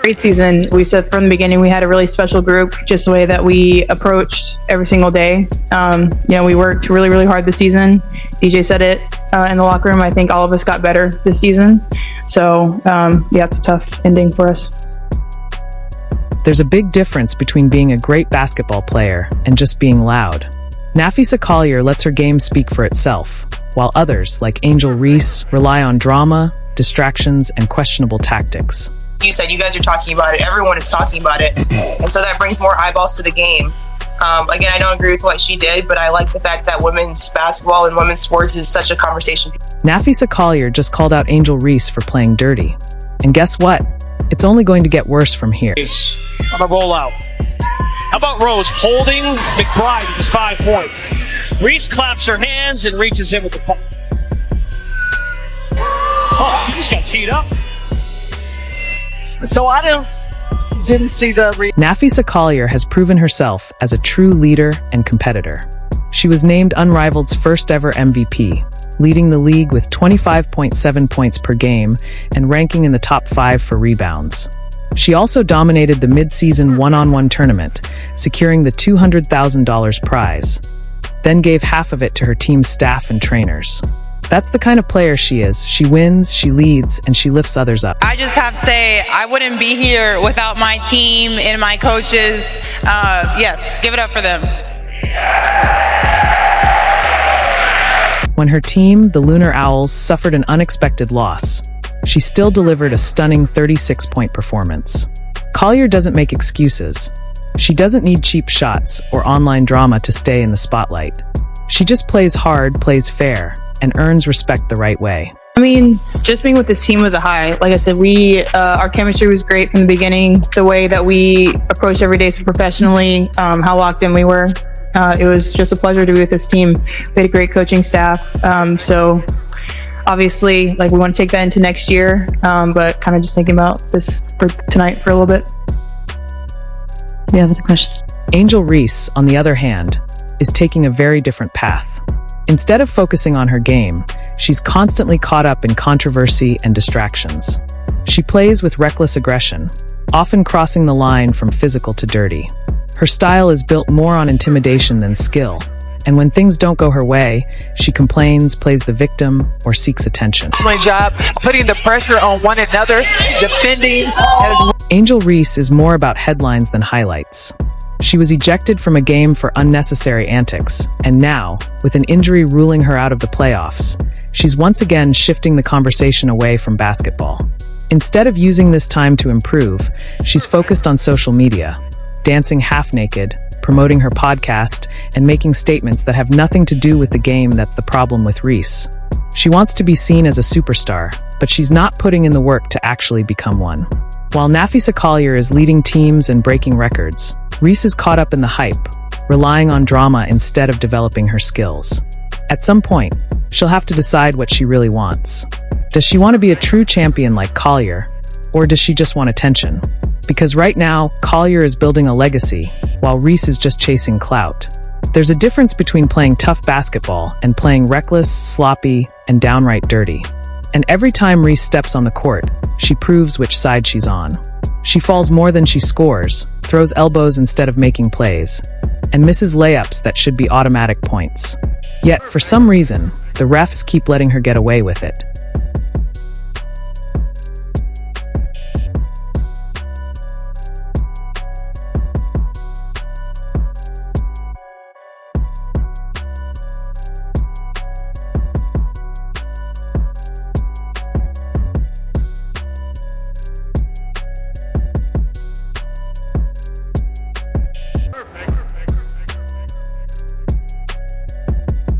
great season. We said from the beginning we had a really special group, just the way that we approached every single day. We worked really, really hard this season. DJ said it in the locker room. I think all of us got better this season. So, it's a tough ending for us. There's a big difference between being a great basketball player and just being loud. Napheesa Collier lets her game speak for itself, while others, like Angel Reese, rely on drama, distractions, and questionable tactics. You said you guys are talking about it. Everyone is talking about it. And so that brings more eyeballs to the game. Again, I don't agree with what she did, but I like the fact that women's basketball and women's sports is such a conversation. Napheesa Collier just called out Angel Reese for playing dirty. And guess what? It's only going to get worse from here. On the rollout. How about Rose holding McBride to just 5 points? Reese claps her hands and reaches in with the puck. Oh, she just got teed up. So I didn't see the... Napheesa Collier has proven herself as a true leader and competitor. She was named Unrivaled's first ever MVP, leading the league with 25.7 points per game and ranking in the top 5 for rebounds. She also dominated the mid-season one-on-one tournament, securing the $200,000 prize, then gave half of it to her team's staff and trainers. That's the kind of player she is. She wins, she leads, and she lifts others up. I just have to say, I wouldn't be here without my team and my coaches. Yes, give it up for them. When her team, the Lunar Owls, suffered an unexpected loss, she still delivered a stunning 36-point performance. Collier doesn't make excuses. She doesn't need cheap shots or online drama to stay in the spotlight. She just plays hard, plays fair, and earns respect the right way. I mean, just being with this team was a high. Like I said, our chemistry was great from the beginning. The way that we approached every day so professionally, how locked in we were. It was just a pleasure to be with this team. We had a great coaching staff. So obviously, we want to take that into next year, but kind of just thinking about this for tonight for a little bit. Do you have other questions? Angel Reese, on the other hand, is taking a very different path. Instead of focusing on her game, she's constantly caught up in controversy and distractions. She plays with reckless aggression, often crossing the line from physical to dirty. Her style is built more on intimidation than skill, and when things don't go her way, she complains, plays the victim, or seeks attention. My job, putting the pressure on one another, defending. Angel Reese is more about headlines than highlights. She was ejected from a game for unnecessary antics, and now, with an injury ruling her out of the playoffs, she's once again shifting the conversation away from basketball. Instead of using this time to improve, she's focused on social media, dancing half-naked, promoting her podcast, and making statements that have nothing to do with the game. That's the problem with Reese. She wants to be seen as a superstar, but she's not putting in the work to actually become one. While Napheesa Collier is leading teams and breaking records, Reese is caught up in the hype, relying on drama instead of developing her skills. At some point, she'll have to decide what she really wants. Does she want to be a true champion like Collier, or does she just want attention? Because right now, Collier is building a legacy, while Reese is just chasing clout. There's a difference between playing tough basketball and playing reckless, sloppy, and downright dirty. And every time Reese steps on the court, she proves which side she's on. She falls more than she scores, throws elbows instead of making plays, and misses layups that should be automatic points. Yet, for some reason, the refs keep letting her get away with it.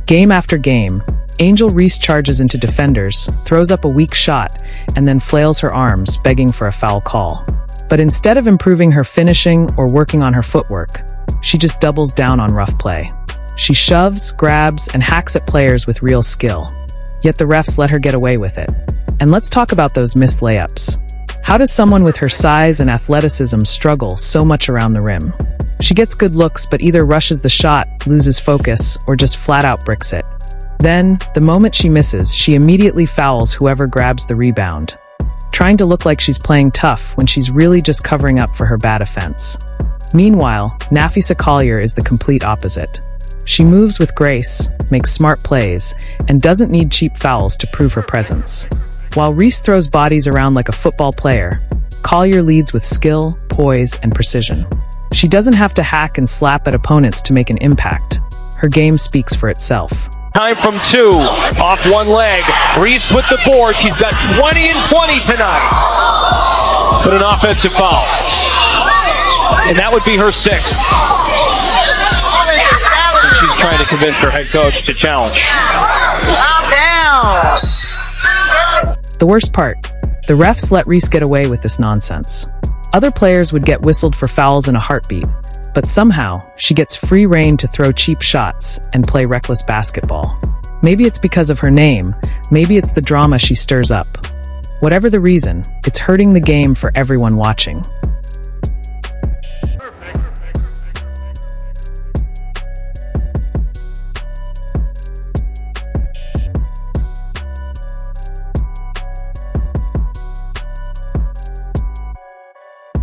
Game after game, Angel Reese charges into defenders, throws up a weak shot, and then flails her arms, begging for a foul call. But instead of improving her finishing or working on her footwork, she just doubles down on rough play. She shoves, grabs, and hacks at players with real skill. Yet the refs let her get away with it. And let's talk about those missed layups. How does someone with her size and athleticism struggle so much around the rim? She gets good looks, but either rushes the shot, loses focus, or just flat out bricks it. Then, the moment she misses, she immediately fouls whoever grabs the rebound. trying to look like she's playing tough when she's really just covering up for her bad offense. Meanwhile, Napheesa Collier is the complete opposite. She moves with grace, makes smart plays, and doesn't need cheap fouls to prove her presence. While Reese throws bodies around like a football player, Collier leads with skill, poise, and precision. She doesn't have to hack and slap at opponents to make an impact. Her game speaks for itself. Time from 2, off one leg. Reese with the board. She's got 20 and 20 tonight. But an offensive foul. And that would be her 6th. And she's trying to convince her head coach to challenge. Calm down. The worst part, the refs let Reese get away with this nonsense. Other players would get whistled for fouls in a heartbeat, but somehow she gets free rein to throw cheap shots and play reckless basketball. Maybe it's because of her name, maybe it's the drama she stirs up. Whatever the reason, it's hurting the game for everyone watching.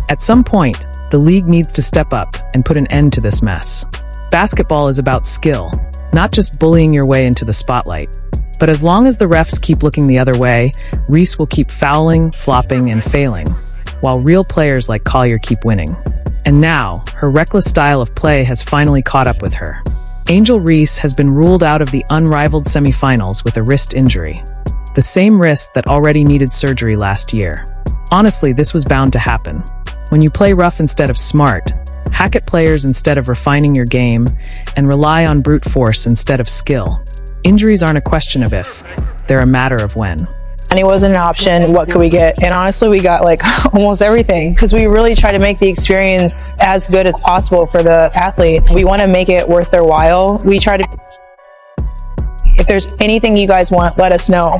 At some point, the league needs to step up and put an end to this mess. Basketball is about skill, not just bullying your way into the spotlight. But as long as the refs keep looking the other way, Reese will keep fouling, flopping, and failing, while real players like Collier keep winning. And now, her reckless style of play has finally caught up with her. Angel Reese has been ruled out of the unrivaled semifinals with a wrist injury. The same wrist that already needed surgery last year. Honestly, this was bound to happen. When you play rough instead of smart, hack at players instead of refining your game, and rely on brute force instead of skill, injuries aren't a question of if, they're a matter of when. Money wasn't an option. What could we get? And honestly, we got like almost everything because we really try to make the experience as good as possible for the athlete. We want to make it worth their while. We try to, if there's anything you guys want, let us know.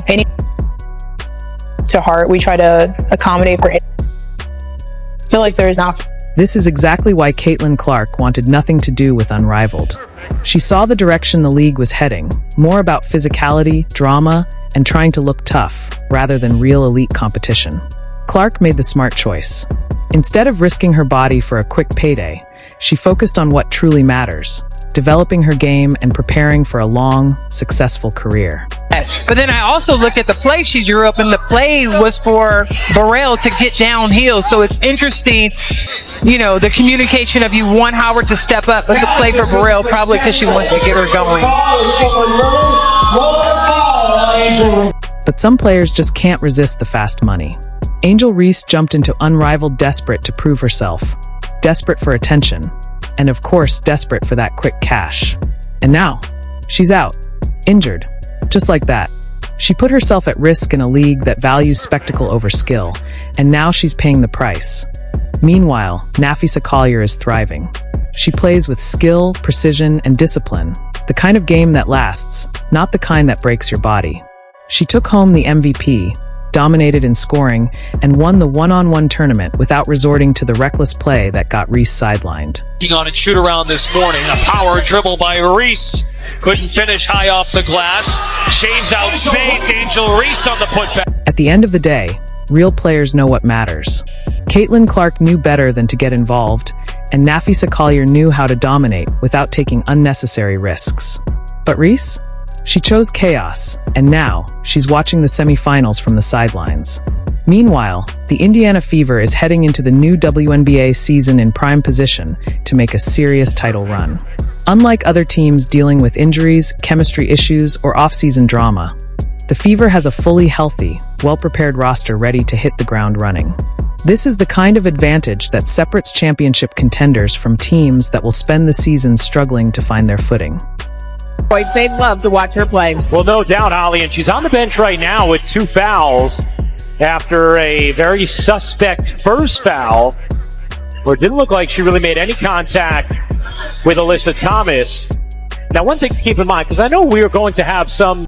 To heart, we try to accommodate for it. I feel like there is not. This is exactly why Caitlin Clark wanted nothing to do with Unrivaled. She saw the direction the league was heading, more about physicality, drama, and trying to look tough, rather than real elite competition. Clark made the smart choice. Instead of risking her body for a quick payday, she focused on what truly matters, developing her game and preparing for a long, successful career. But then I also look at the play she drew up, and the play was for Burrell to get downhill. So it's interesting, you know, the communication of you want Howard to step up, but the play for Burrell probably because she wants to get her going. But some players just can't resist the fast money. Angel Reese jumped into Unrivaled desperate to prove herself, desperate for attention, and of course desperate for that quick cash. And now, she's out, injured, just like that. She put herself at risk in a league that values spectacle over skill, and now she's paying the price. Meanwhile, Napheesa Collier is thriving. She plays with skill, precision, and discipline, the kind of game that lasts, not the kind that breaks your body. She took home the MVP, dominated in scoring, and won the one-on-one tournament without resorting to the reckless play that got Reese sidelined. On a shoot around this morning, a power dribble by Reese. Couldn't finish high off the glass. Shaves out space. Angel Reese on the putback. At the end of the day, real players know what matters. Caitlin Clark knew better than to get involved, and Napheesa Collier knew how to dominate without taking unnecessary risks. But Reese? She chose chaos, and now she's watching the semifinals from the sidelines. Meanwhile, the Indiana Fever is heading into the new WNBA season in prime position to make a serious title run. Unlike other teams dealing with injuries, chemistry issues, or off-season drama, the Fever has a fully healthy, well-prepared roster ready to hit the ground running. This is the kind of advantage that separates championship contenders from teams that will spend the season struggling to find their footing. They'd love to watch her play. Well, no doubt, Holly, and she's on the bench right now with 2 fouls after a very suspect first foul, where it didn't look like she really made any contact with Alyssa Thomas. Now, one thing to keep in mind, because I know we are going to have some